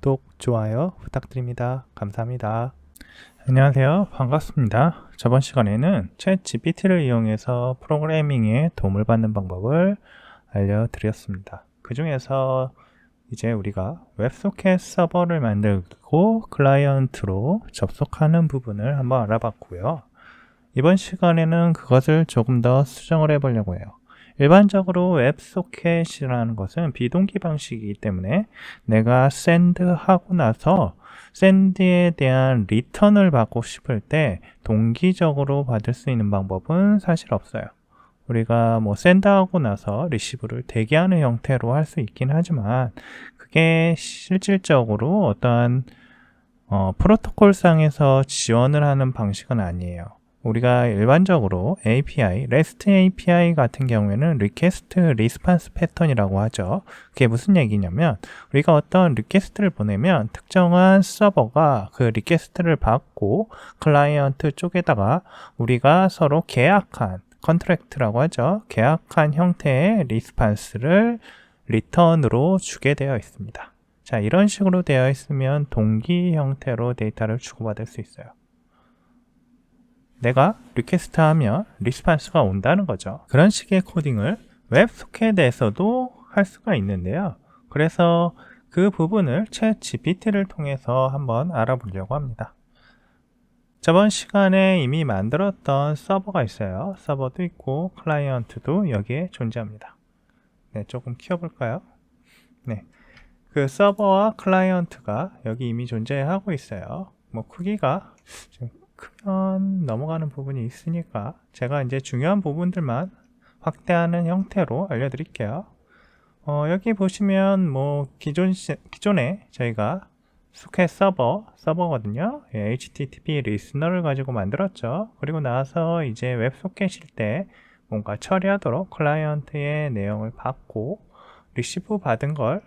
구독, 좋아요 부탁드립니다. 감사합니다. 안녕하세요. 반갑습니다. 저번 시간에는 챗 GPT를 이용해서 프로그래밍에 도움을 받는 방법을 알려드렸습니다. 그 중에서 이제 우리가 웹소켓 서버를 만들고 클라이언트로 접속하는 부분을 한번 알아봤고요. 이번 시간에는 그것을 조금 더 수정을 해보려고 해요. 일반적으로 웹소켓이라는 것은 비동기 방식이기 때문에 내가 샌드하고 나서 샌드에 대한 리턴을 받고 싶을 때 동기적으로 받을 수 있는 방법은 사실 없어요. 우리가 샌드하고 나서 리시브를 대기하는 형태로 할 수 있긴 하지만 그게 실질적으로 어떠한 프로토콜상에서 지원을 하는 방식은 아니에요. 우리가 일반적으로 API, REST API 같은 경우에는 리퀘스트 리스판스 패턴이라고 하죠. 그게 무슨 얘기냐면 우리가 어떤 리퀘스트를 보내면 특정한 서버가 그 리퀘스트를 받고 클라이언트 쪽에다가 우리가 서로 계약한 컨트랙트라고 하죠. 계약한 형태의 리스판스를 리턴으로 주게 되어 있습니다. 자, 이런 식으로 되어 있으면 동기 형태로 데이터를 주고받을 수 있어요. 내가 리퀘스트 하면 리스판스가 온다는 거죠. 그런 식의 코딩을 웹소켓에서도 할 수가 있는데요. 그래서 그 부분을 챗 GPT를 통해서 한번 알아보려고 합니다. 저번 시간에 이미 만들었던 서버가 있어요. 서버도 있고 클라이언트도 여기에 존재합니다. 네, 조금 키워볼까요? 네, 그 서버와 클라이언트가 여기 이미 존재하고 있어요. 크기가 좀 크면 넘어가는 부분이 있으니까 제가 이제 중요한 부분들만 확대하는 형태로 알려드릴게요. 여기 보시면 기존에 저희가 소켓 서버거든요. HTTP 리스너를 가지고 만들었죠. 그리고 나서 이제 웹소켓일 때 뭔가 처리하도록 클라이언트의 내용을 받고 리시브 받은 걸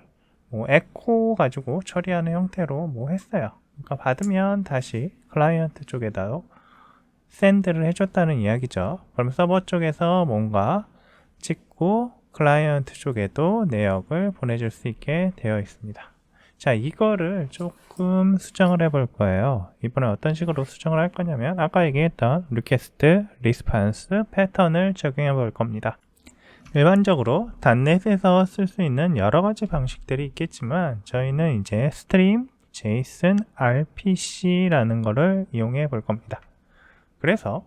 에코 가지고 처리하는 형태로 했어요. 그러니까 받으면 다시 클라이언트 쪽에다 샌드를 해줬다는 이야기죠. 그럼 서버 쪽에서 뭔가 찍고 클라이언트 쪽에도 내역을 보내줄 수 있게 되어 있습니다. 자, 이거를 조금 수정을 해볼 거예요. 이번에 어떤 식으로 수정을 할 거냐면 아까 얘기했던 리퀘스트 리스판스 패턴을 적용해 볼 겁니다. 일반적으로 .NET에서 쓸 수 있는 여러 가지 방식들이 있겠지만 저희는 이제 스트림 JSON RPC라는 거를 이용해 볼 겁니다. 그래서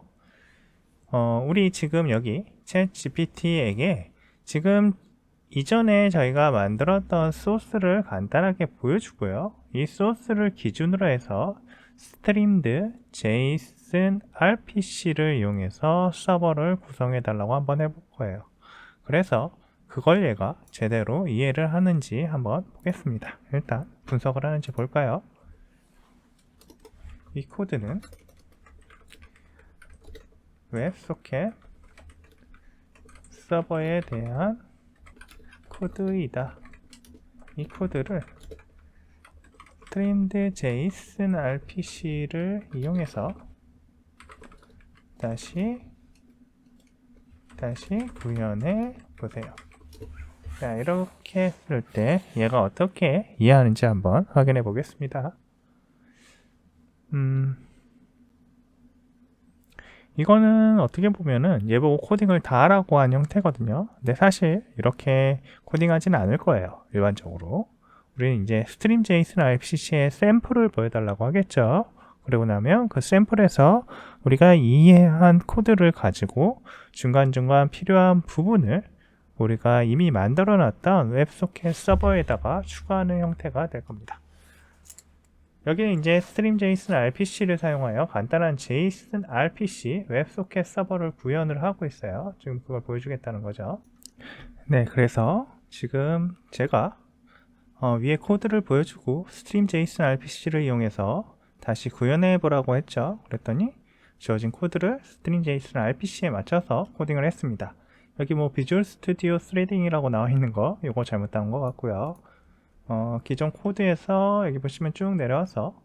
우리 지금 여기 챗 GPT에게 지금 이전에 저희가 만들었던 소스를 간단하게 보여주고요. 이 소스를 기준으로 해서 스트림드 JSON RPC를 이용해서 서버를 구성해 달라고 한번 해볼 거예요. 그래서 그걸 얘가 제대로 이해를 하는지 한번 보겠습니다. 일단 분석을 하는지 볼까요? 이 코드는 웹소켓 서버에 대한 코드이다. 이 코드를 stringed JSON RPC를 이용해서 다시 구현해 보세요. 자, 이렇게 했을 때 얘가 어떻게 이해하는지 한번 확인해 보겠습니다. 이거는 어떻게 보면은 얘보고 코딩을 다 하라고 한 형태거든요. 근데 사실 이렇게 코딩하지는 않을 거예요. 일반적으로 우리는 이제 스트림 JSON RPC의 샘플을 보여달라고 하겠죠. 그리고 나면 그 샘플에서 우리가 이해한 코드를 가지고 중간중간 필요한 부분을 우리가 이미 만들어 놨던 웹소켓 서버에다가 추가하는 형태가 될 겁니다. 여기는 이제 스트림 JSON RPC를 사용하여 간단한 JSON RPC 웹소켓 서버를 구현을 하고 있어요. 지금 그걸 보여주겠다는 거죠. 네, 그래서 지금 제가 위에 코드를 보여주고 스트림 JSON RPC를 이용해서 다시 구현해 보라고 했죠. 그랬더니 주어진 코드를 스트림 JSON RPC에 맞춰서 코딩을 했습니다. 여기 비주얼 스튜디오 스레딩이라고 나와 있는 거 이거 잘못 나온 것 같고요. 기존 코드에서 여기 보시면 쭉 내려와서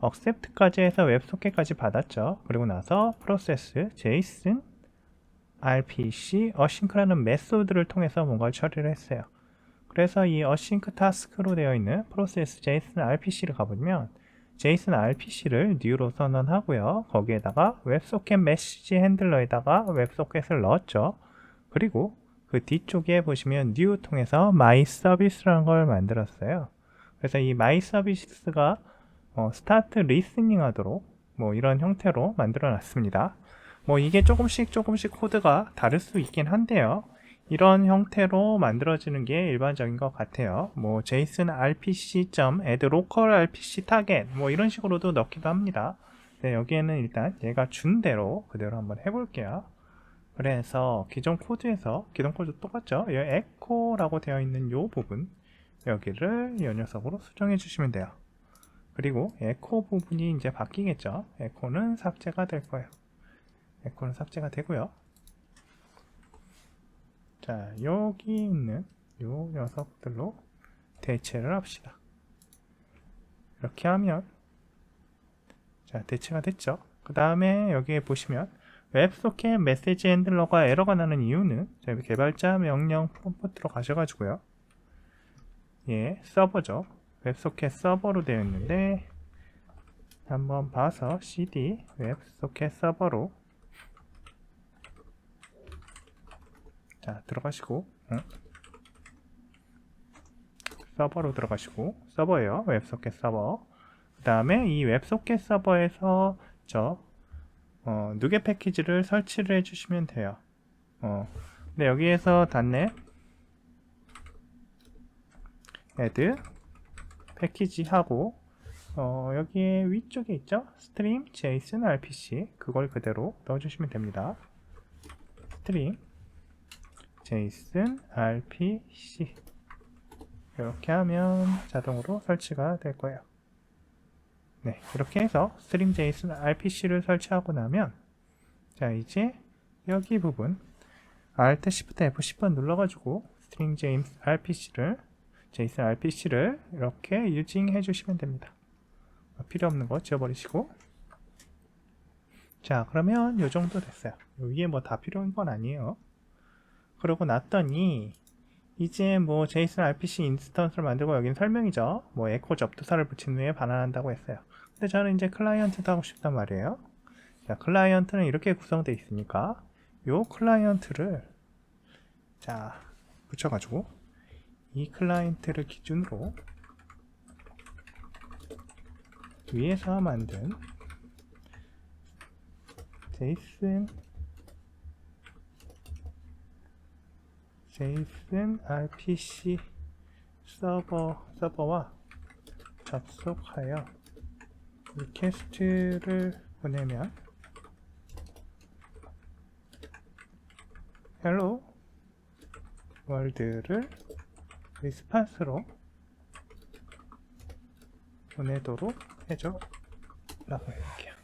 accept까지 해서 웹소켓까지 받았죠. 그리고 나서 process JSON RPC async라는 메소드를 통해서 뭔가를 처리를 했어요. 그래서 이 async task로 되어 있는 process JSON RPC를 가보면 JSON RPC를 new로 선언하고요. 거기에다가 웹소켓 메시지 핸들러에다가 웹소켓을 넣었죠. 그리고 그 뒤쪽에 보시면 new 통해서 myService라는 걸 만들었어요. 그래서 이 myService가 스타트 리스닝 하도록 뭐 이런 형태로 만들어 놨습니다. 뭐 이게 조금씩 코드가 다를 수 있긴 한데요. 이런 형태로 만들어지는 게 일반적인 것 같아요. 뭐 JSON RPC.add local RPC target 뭐 이런 식으로도 넣기도 합니다. 네, 여기에는 일단 얘가 준 대로 그대로 한번 해볼게요. 그래서 기존 코드에서 기존 코드 똑같죠? 이 echo라고 되어 있는 이 부분 여기를 이 녀석으로 수정해 주시면 돼요. 그리고 echo 부분이 이제 바뀌겠죠? echo는 삭제가 될 거예요. echo는 삭제가 되고요. 자, 여기 있는 요 녀석들로 대체를 합시다. 이렇게 하면 자, 대체가 됐죠. 그 다음에 여기에 보시면 웹소켓 메시지 핸들러가 에러가 나는 이유는 저희 개발자 명령 프롬프트로 가셔가지고요. 예, 서버죠. 웹소켓 서버로 되어 있는데 한번 봐서 cd 웹소켓 서버로 자, 들어가시고 서버로 들어가시고 서버예요. 웹소켓 서버. 그 다음에 이 웹소켓 서버에서 누게 패키지를 설치를 해주시면 돼요. 근데 여기에서 .NET add 패키지 하고 여기에 위쪽에 있죠? 스트림 JSON RPC 그걸 그대로 넣어주시면 됩니다. 스트림 JSON RPC 이렇게 하면 자동으로 설치가 될 거예요. 네, 이렇게 해서 스트림 JSON RPC를 설치하고 나면 자, 이제 여기 부분 Alt Shift F10번 눌러가지고 스트림 JSON RPC를 이렇게 유징 해주시면 됩니다. 필요 없는 거 지워버리시고 자, 그러면 요 정도 됐어요. 위에 뭐 다 필요한 건 아니에요. 그러고 났더니 이제 뭐 JSON RPC 인스턴스를 만들고 여기는 설명이죠. 뭐 에코 접두사를 붙인 후에 반환한다고 했어요. 근데 저는 이제 클라이언트도 하고 싶단 말이에요. 자, 클라이언트는 이렇게 구성되어 있으니까 요 클라이언트를 자, 붙여가지고 이 클라이언트를 기준으로 위에서 만든 JSON RPC 서버와 접속하여 리퀘스트를 보내면 hello world를 리스판스로 보내도록 해줘 라고 해볼게요.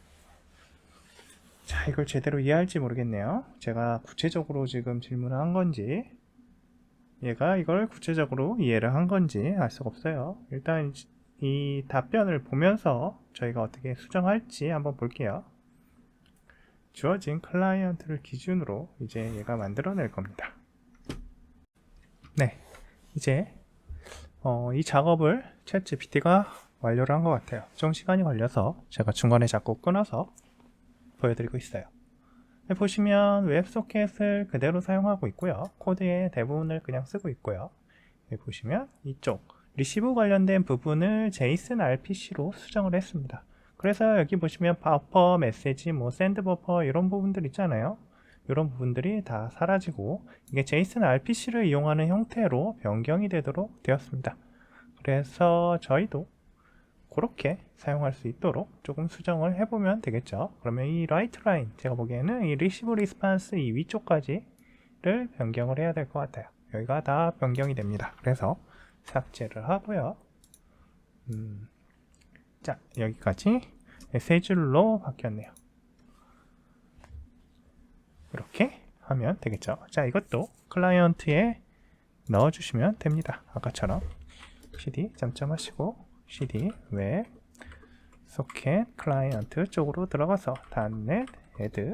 자, 이걸 제대로 이해할지 모르겠네요. 제가 구체적으로 지금 질문을 한 건지 얘가 이걸 구체적으로 이해를 한 건지 알 수가 없어요. 일단 이 답변을 보면서 저희가 어떻게 수정할지 한번 볼게요. 주어진 클라이언트를 기준으로 이제 얘가 만들어낼 겁니다. 네, 이제 이 작업을 챗GPT가 완료를 한 것 같아요. 좀 시간이 걸려서 제가 중간에 자꾸 끊어서 보여드리고 있어요. 보시면 웹소켓을 그대로 사용하고 있고요. 코드의 대부분을 그냥 쓰고 있고요. 여기 보시면 이쪽 리시브 관련된 부분을 JSON RPC로 수정을 했습니다. 그래서 여기 보시면 버퍼, 메시지, 뭐 샌드 버퍼 이런 부분들 있잖아요. 이런 부분들이 다 사라지고 이게 JSON RPC를 이용하는 형태로 변경이 되도록 되었습니다. 그래서 저희도 그렇게 사용할 수 있도록 조금 수정을 해보면 되겠죠. 그러면 이 라이트 라인 제가 보기에는 이 리시브 리스판스 이 위쪽까지를 변경을 해야 될 것 같아요. 여기가 다 변경이 됩니다. 그래서 삭제를 하고요. 자, 여기까지 세 줄로 바뀌었네요. 이렇게 하면 되겠죠. 자, 이것도 클라이언트에 넣어주시면 됩니다. 아까처럼 cd 점점 하시고 cd 웹 소켓 클라이언트 쪽으로 들어가서 .NET add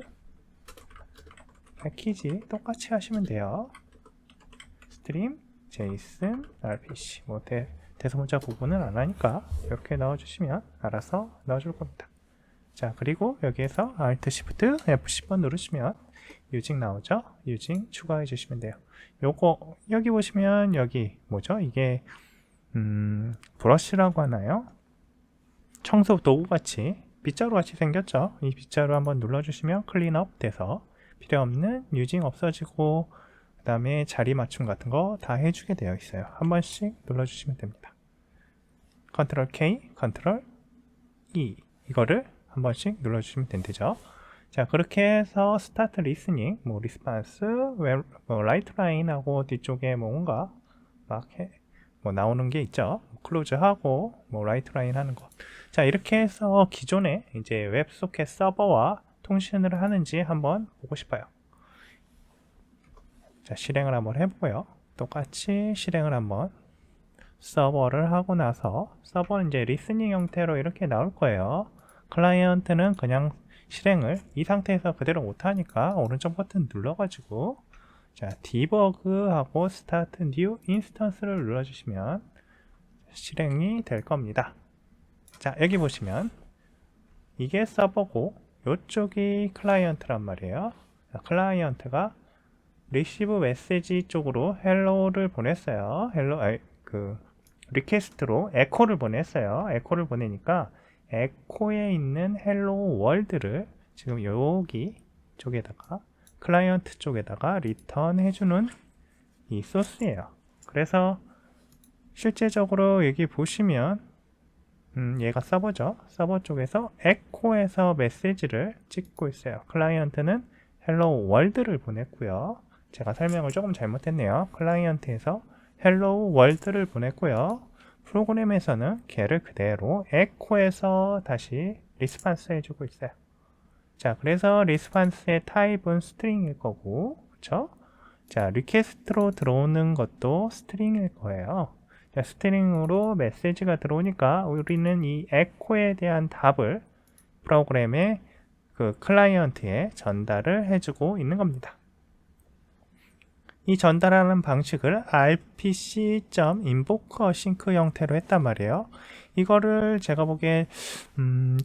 패키지 똑같이 하시면 돼요. 스트림 JSON RPC 뭐 대소문자 구분은 안 하니까 이렇게 넣어주시면 알아서 넣어줄 겁니다. 자, 그리고 여기에서 Alt Shift F10번 누르시면 유징 나오죠? 유징 추가해 주시면 돼요. 요거 여기 보시면 여기 뭐죠? 이게 브러쉬라고 하나요? 청소 도구 같이 빗자루 같이 생겼죠? 이 빗자루 한번 눌러주시면 클린업 돼서 필요 없는 유징 없어지고 그 다음에 자리 맞춤 같은 거 다 해주게 되어 있어요. 한 번씩 눌러주시면 됩니다. 컨트롤 K, 컨트롤 E 이거를 한 번씩 눌러주시면 되죠. 자, 그렇게 해서 스타트 리스닝, 뭐 리스판스, 뭐 라이트 라인하고 뒤쪽에 뭔가 막 뭐 나오는 게 있죠. 클로즈하고 뭐 라이트 라인 하는 거. 자, 이렇게 해서 기존에 이제 웹소켓 서버와 통신을 하는지 한번 보고 싶어요. 자, 실행을 한번 해보고요. 똑같이 실행을 한번 서버를 하고 나서 서버는 이제 리스닝 형태로 이렇게 나올 거예요. 클라이언트는 그냥 실행을 이 상태에서 그대로 못하니까 오른쪽 버튼 눌러가지고 자, 디버그하고 스타트 뉴 인스턴스를 눌러주시면 실행이 될 겁니다. 자, 여기 보시면 이게 서버고 이쪽이 클라이언트란 말이에요. 자, 클라이언트가 리시브 메시지 쪽으로 헬로를 보냈어요. 리퀘스트로 에코를 보냈어요. 에코를 보내니까 에코에 있는 헬로 월드를 지금 여기 쪽에다가 클라이언트 쪽에다가 리턴 해주는 이 소스예요. 그래서 실제적으로 여기 보시면 얘가 서버죠. 서버 쪽에서 에코에서 메시지를 찍고 있어요. 클라이언트는 헬로 월드를 보냈고요. 제가 설명을 조금 잘못했네요. 클라이언트에서 헬로 월드를 보냈고요. 프로그램에서는 걔를 그대로 에코에서 다시 리스판스 해주고 있어요. 자, 그래서 리스판스의 타입은 스트링일 거고, 그쵸? 자, 리퀘스트로 들어오는 것도 스트링일 거예요. 자, 스트링으로 메시지가 들어오니까 우리는 이 에코에 대한 답을 프로그램의 그 클라이언트에 전달을 해주고 있는 겁니다. 이 전달하는 방식을 rpc.invoke-async 형태로 했단 말이에요. 이거를 제가 보기에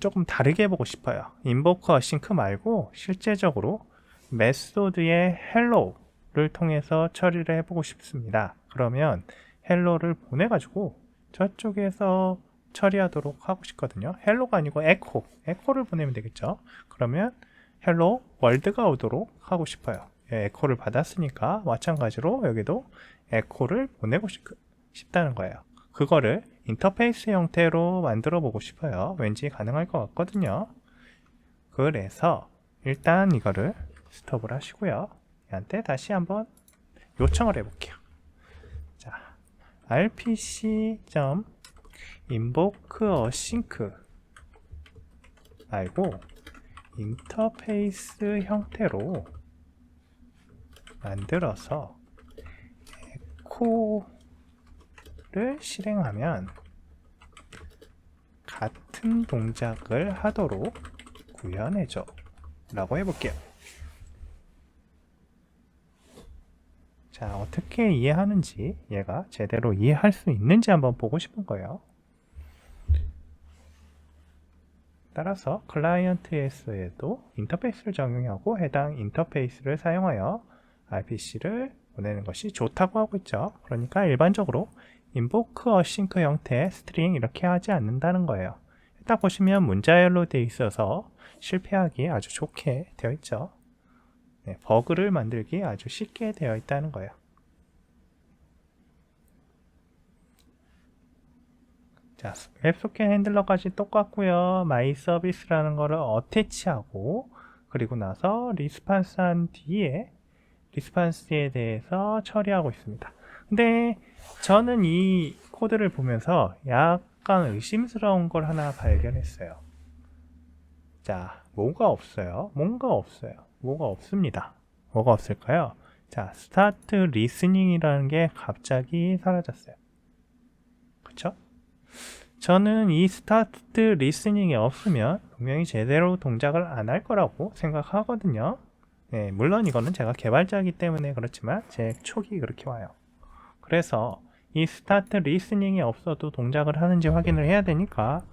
조금 다르게 해보고 싶어요. invoke-async 말고 실제적으로 메소드의 hello를 통해서 처리를 해보고 싶습니다. 그러면 hello를 보내가지고 저쪽에서 처리하도록 하고 싶거든요. hello가 아니고 echo를 보내면 되겠죠. 그러면 hello world가 오도록 하고 싶어요. 에코를 받았으니까 마찬가지로 여기도 에코를 보내고 싶다는 거예요. 그거를 인터페이스 형태로 만들어 보고 싶어요. 왠지 가능할 것 같거든요. 그래서 일단 이거를 스톱을 하시고요. 얘한테 다시 한번 요청을 해볼게요. 자, rpc.invoke-async 말고 인터페이스 형태로 만들어서 에코를 실행하면 같은 동작을 하도록 구현해줘 라고 해볼게요. 자, 어떻게 이해하는지 얘가 제대로 이해할 수 있는지 한번 보고 싶은 거예요. 따라서 클라이언트에서도 인터페이스를 적용하고 해당 인터페이스를 사용하여 RPC를 보내는 것이 좋다고 하고 있죠. 그러니까 일반적으로 invoke-async 형태의 스트링 이렇게 하지 않는다는 거예요. 딱 보시면 문자열로 되어 있어서 실패하기 아주 좋게 되어 있죠. 네, 버그를 만들기 아주 쉽게 되어 있다는 거예요. 자, 웹소켓 핸들러까지 똑같고요. 마이 서비스라는 거를 어태치하고 그리고 나서 리스판스 한 뒤에 리스판스에 대해서 처리하고 있습니다. 근데 저는 이 코드를 보면서 약간 의심스러운 걸 하나 발견했어요. 자, 뭐가 없어요? 뭔가 없어요. 뭐가 없습니다. 뭐가 없을까요? 자, 스타트 리스닝이라는 게 갑자기 사라졌어요. 그쵸? 저는 이 스타트 리스닝이 없으면 분명히 제대로 동작을 안 할 거라고 생각하거든요. 네, 물론 이거는 제가 개발자이기 때문에 그렇지만 제 촉이 그렇게 와요. 그래서 이 스타트 리스닝이 없어도 동작을 하는지 확인을 해야 되니까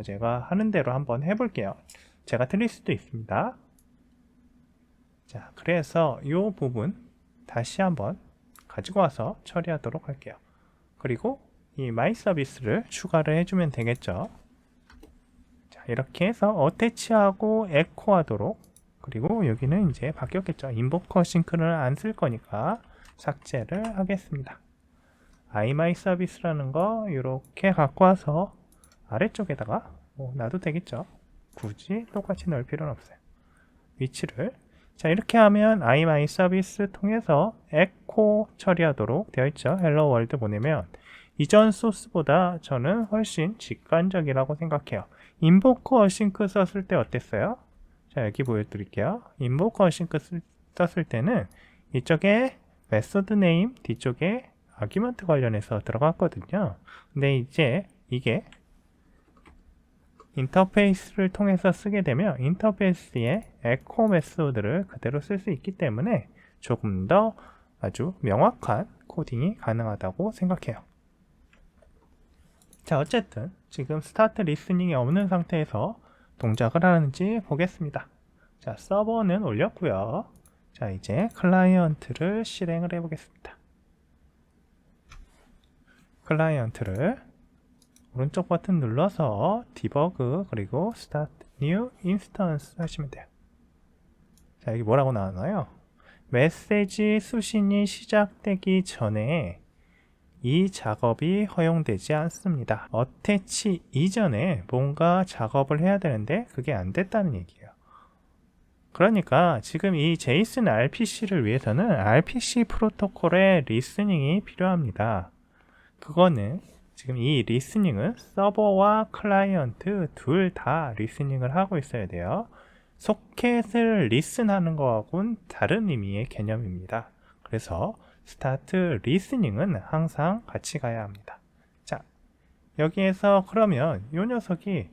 제가 하는 대로 한번 해볼게요. 제가 틀릴 수도 있습니다. 자, 그래서 이 부분 다시 한번 가지고 와서 처리하도록 할게요. 그리고 이 마이 서비스를 추가를 해주면 되겠죠. 자, 이렇게 해서 어태치하고 에코하도록, 그리고 여기는 이제 바뀌었겠죠. 인보커 싱크를 안 쓸 거니까 삭제를 하겠습니다. iMy 서비스라는 거 이렇게 갖고 와서 아래쪽에다가 놔도 되겠죠. 굳이 똑같이 넣을 필요는 없어요. 위치를 자, 이렇게 하면 iMy 서비스 통해서 에코 처리하도록 되어 있죠. 헬로 월드 보내면 이전 소스보다 저는 훨씬 직관적이라고 생각해요. 인보커 어싱크 썼을 때 어땠어요? 자, 여기 보여드릴게요. 인보커 어싱크 썼을 때는 이쪽에 메소드 네임, 뒤쪽에 아규먼트 관련해서 들어갔거든요. 근데 이제 이게 인터페이스를 통해서 쓰게 되면 인터페이스에 에코 메소드를 그대로 쓸 수 있기 때문에 조금 더 아주 명확한 코딩이 가능하다고 생각해요. 자, 어쨌든 지금 스타트 리스닝이 없는 상태에서 동작을 하는지 보겠습니다. 자, 서버는 올렸고요. 자, 이제 클라이언트를 실행을 해 보겠습니다. 클라이언트를 오른쪽 버튼 눌러서 디버그 그리고 스타트 뉴 인스턴스 하시면 돼요. 자, 여기 뭐라고 나왔나요? 메시지 수신이 시작되기 전에 이 작업이 허용되지 않습니다. 어태치 이전에 뭔가 작업을 해야 되는데 그게 안 됐다는 얘기예요. 그러니까 지금 이 JSON RPC를 위해서는 RPC 프로토콜의 리스닝이 필요합니다. 그거는 지금 이 리스닝은 서버와 클라이언트 둘 다 리스닝을 하고 있어야 돼요. 소켓을 리슨하는 거하고는 다른 의미의 개념입니다. 그래서 스타트 리스닝은 항상 같이 가야 합니다. 자, 여기에서 그러면 이 녀석이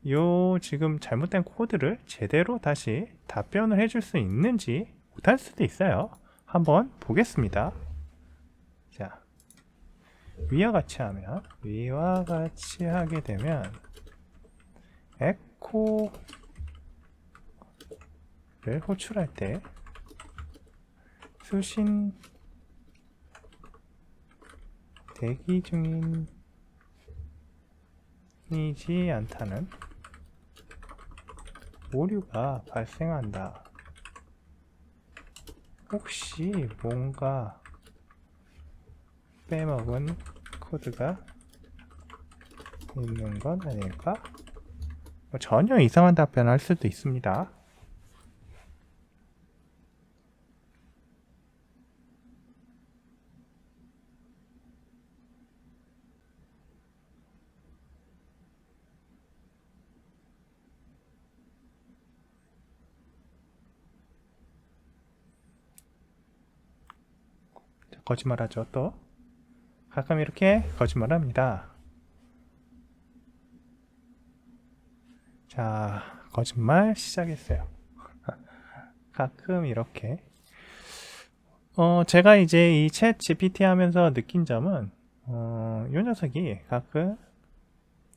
요 지금 잘못된 코드를 제대로 다시 답변을 해줄 수 있는지 못할 수도 있어요. 한번 보겠습니다. 자, 위와 같이 하게 되면 에코를 호출할 때 수신 대기 중이지 않다는 오류가 발생한다. 혹시 뭔가 빼먹은 코드가 있는 건 아닐까? 전혀 이상한 답변을 할 수도 있습니다. 거짓말하죠. 또 가끔 이렇게 거짓말합니다. 자, 거짓말 시작했어요. 가끔 이렇게 제가 이제 이 챗 GPT 하면서 느낀 점은 이 녀석이 가끔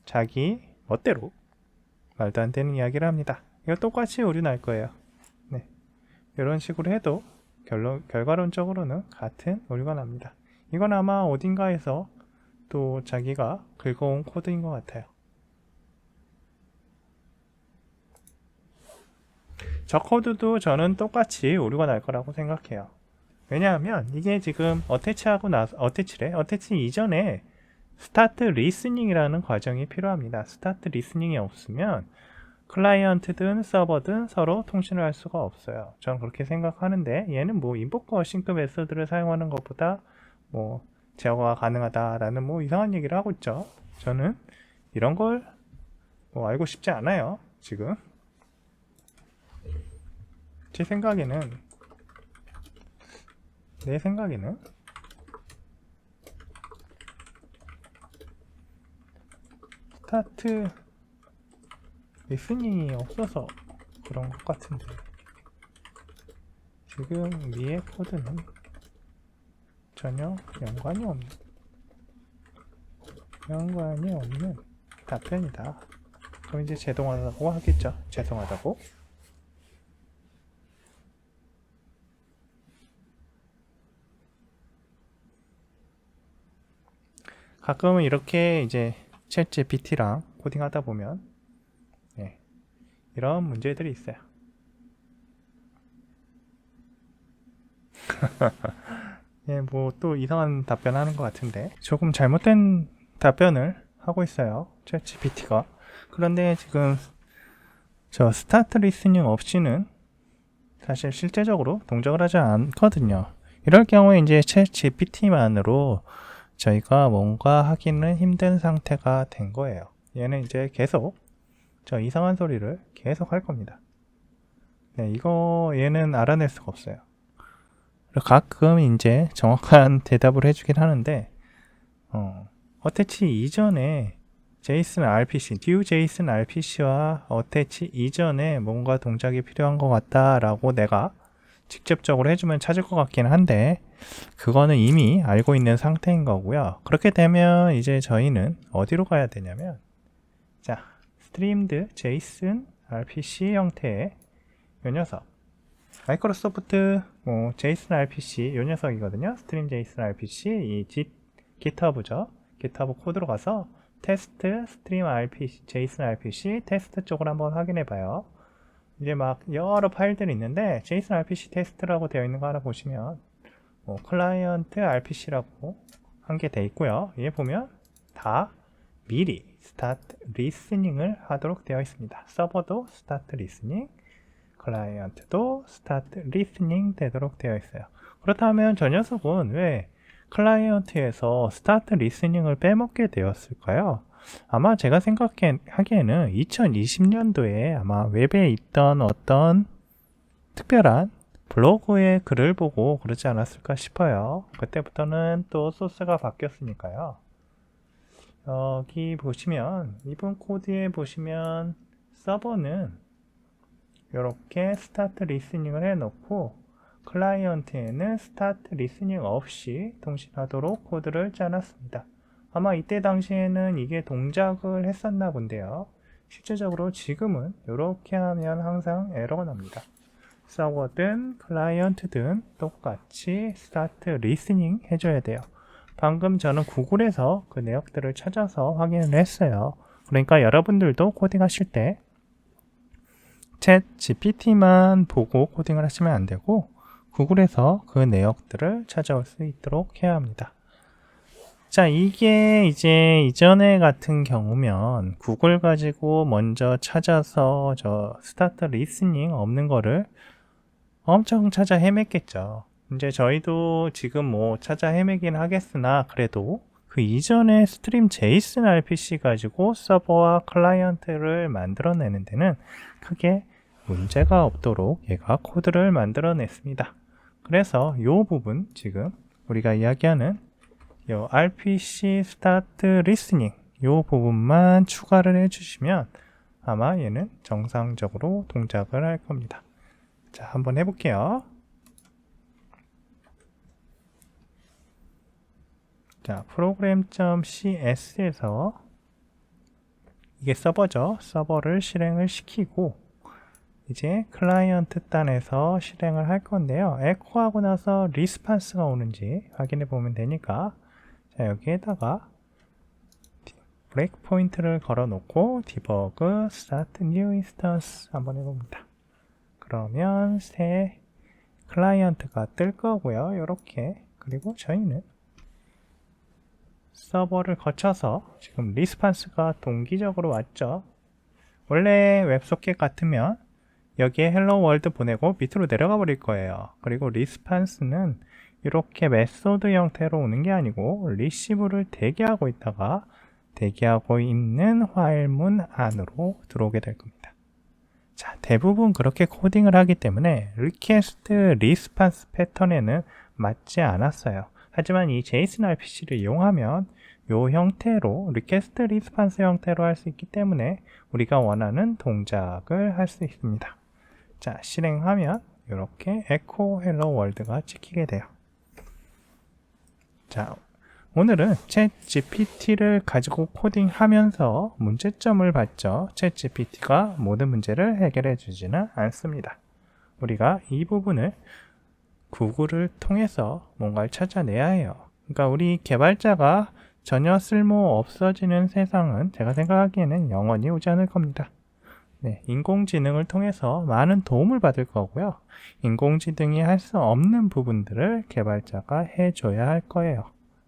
자기 멋대로 말도 안 되는 이야기를 합니다. 이거 똑같이 오류 날 거예요. 네, 이런 식으로 해도 결과론적으로는 같은 오류가 납니다. 이건 아마 어딘가에서 또 자기가 긁어온 코드인 것 같아요. 저 코드도 저는 똑같이 오류가 날 거라고 생각해요. 왜냐하면 이게 지금 어태치 이전에 스타트 리스닝이라는 과정이 필요합니다. 스타트 리스닝이 없으면 클라이언트든 서버든 서로 통신을 할 수가 없어요. 저는 그렇게 생각하는데 얘는 뭐 인보커 어싱크 메서드를 사용하는 것보다 뭐 제어가 가능하다라는 뭐 이상한 얘기를 하고 있죠. 저는 이런 걸 뭐 알고 싶지 않아요. 지금 내 생각에는 스타트 리스닝이 없어서 그런 것 같은데 지금 위의 코드는 전혀 연관이 없는 답변이다. 그럼 이제 죄송하다고 하겠죠. 죄송하다고. 가끔은 이렇게 이제 챗 GPT랑 코딩하다 보면 이런 문제들이 있어요. 뭐 또 이상한 답변하는 것 같은데 조금 잘못된 답변을 하고 있어요. 챗 GPT가. 그런데 지금 저 스타트 리스닝 없이는 사실 실제적으로 동작을 하지 않거든요. 이럴 경우에 이제 챗 GPT만으로 저희가 뭔가 하기는 힘든 상태가 된 거예요. 얘는 이제 계속 저 이상한 소리를 계속 할 겁니다. 얘는 알아낼 수가 없어요. 가끔 이제 정확한 대답을 해주긴 하는데, 어태치 이전에 제이슨 RPC, 듀 제이슨 RPC와 어태치 이전에 뭔가 동작이 필요한 것 같다라고 내가 직접적으로 해주면 찾을 것 같긴 한데, 그거는 이미 알고 있는 상태인 거고요. 그렇게 되면 이제 저희는 어디로 가야 되냐면, 자, 스트림드 제이슨 RPC 형태의 요 녀석, 마이크로소프트 제이슨 RPC 요 녀석이거든요. 스트림 제이슨 RPC 이 GitHub죠. GitHub 코드로 가서 테스트 스트림 RPC 제이슨 RPC 테스트 쪽을 한번 확인해 봐요. 이제 막 여러 파일들이 있는데 제이슨 RPC 테스트라고 되어 있는 거 하나 보시면 클라이언트 RPC라고 한 게 돼 있고요. 얘 보면 다 미리 스타트 리스닝을 하도록 되어 있습니다. 서버도 스타트 리스닝, 클라이언트도 스타트 리스닝 되도록 되어 있어요. 그렇다면 저 녀석은 왜 클라이언트에서 스타트 리스닝을 빼먹게 되었을까요? 아마 제가 생각하기에는 2020년도에 아마 웹에 있던 어떤 특별한 블로그의 글을 보고 그러지 않았을까 싶어요. 그때부터는 또 소스가 바뀌었으니까요. 여기 보시면 이분 코드에 보시면 서버는 이렇게 스타트 리스닝을 해놓고 클라이언트에는 스타트 리스닝 없이 통신하도록 코드를 짜놨습니다. 아마 이때 당시에는 이게 동작을 했었나 본데요. 실제적으로 지금은 이렇게 하면 항상 에러가 납니다. 서버든 클라이언트든 똑같이 스타트 리스닝 해줘야 돼요. 방금 저는 구글에서 그 내역들을 찾아서 확인을 했어요. 그러니까 여러분들도 코딩하실 때 챗 GPT만 보고 코딩을 하시면 안 되고 구글에서 그 내역들을 찾아올 수 있도록 해야 합니다. 자, 이게 이제 이전에 같은 경우면 구글 가지고 먼저 찾아서 저 스타트 리스닝 없는 거를 엄청 찾아 헤맸겠죠. 이제 저희도 지금 찾아 헤매긴 하겠으나 그래도 그 이전에 스트림 제이슨 RPC 가지고 서버와 클라이언트를 만들어내는 데는 크게 문제가 없도록 얘가 코드를 만들어냈습니다. 그래서 이 부분 지금 우리가 이야기하는 이 RPC 스타트 리스닝 이 부분만 추가를 해주시면 아마 얘는 정상적으로 동작을 할 겁니다. 자, 한번 해볼게요. 자, program.cs에서 이게 서버죠. 서버를 실행을 시키고 이제 클라이언트 단에서 실행을 할 건데요. 에코하고 나서 리스판스가 오는지 확인해 보면 되니까 자, 여기에다가 브레이크 포인트를 걸어 놓고 디버그 start new instance 한번 해봅니다. 그러면 새 클라이언트가 뜰 거고요. 이렇게. 그리고 저희는 서버를 거쳐서 지금 리스판스가 동기적으로 왔죠. 원래 웹소켓 같으면 여기에 헬로 월드 보내고 밑으로 내려가 버릴 거예요. 그리고 리스판스는 이렇게 메소드 형태로 오는 게 아니고 리시브를 대기하고 있다가 대기하고 있는 화일문 안으로 들어오게 될 겁니다. 자, 대부분 그렇게 코딩을 하기 때문에 리퀘스트 리스판스 패턴에는 맞지 않았어요. 하지만 이 JSON RPC를 이용하면 이 형태로 리퀘스트 리스판스 형태로 할 수 있기 때문에 우리가 원하는 동작을 할 수 있습니다. 자, 실행하면 이렇게 에코 헬로 월드가 찍히게 돼요. 자, 오늘은 챗 GPT를 가지고 코딩하면서 문제점을 봤죠. 챗 GPT가 모든 문제를 해결해 주지는 않습니다. 우리가 이 부분을 구글을 통해서 뭔가를 찾아내야 해요. 그러니까 우리 개발자가 전혀 쓸모 없어지는 세상은 제가 생각하기에는 영원히 오지 않을 겁니다. 네, 인공지능을 통해서 많은 도움을 받을 거고요. 인공지능이 할 수 없는 부분들을 개발자가 해줘야 할 거예요.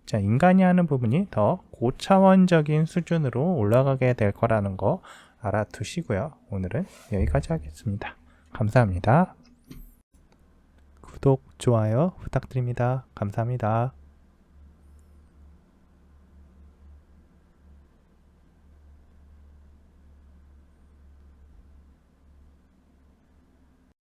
자, 인간이 하는 부분이 더 고차원적인 수준으로 올라가게 될 거라는 거 알아두시고요. 오늘은 여기까지 하겠습니다. 감사합니다. 구독, 좋아요 부탁드립니다. 감사합니다.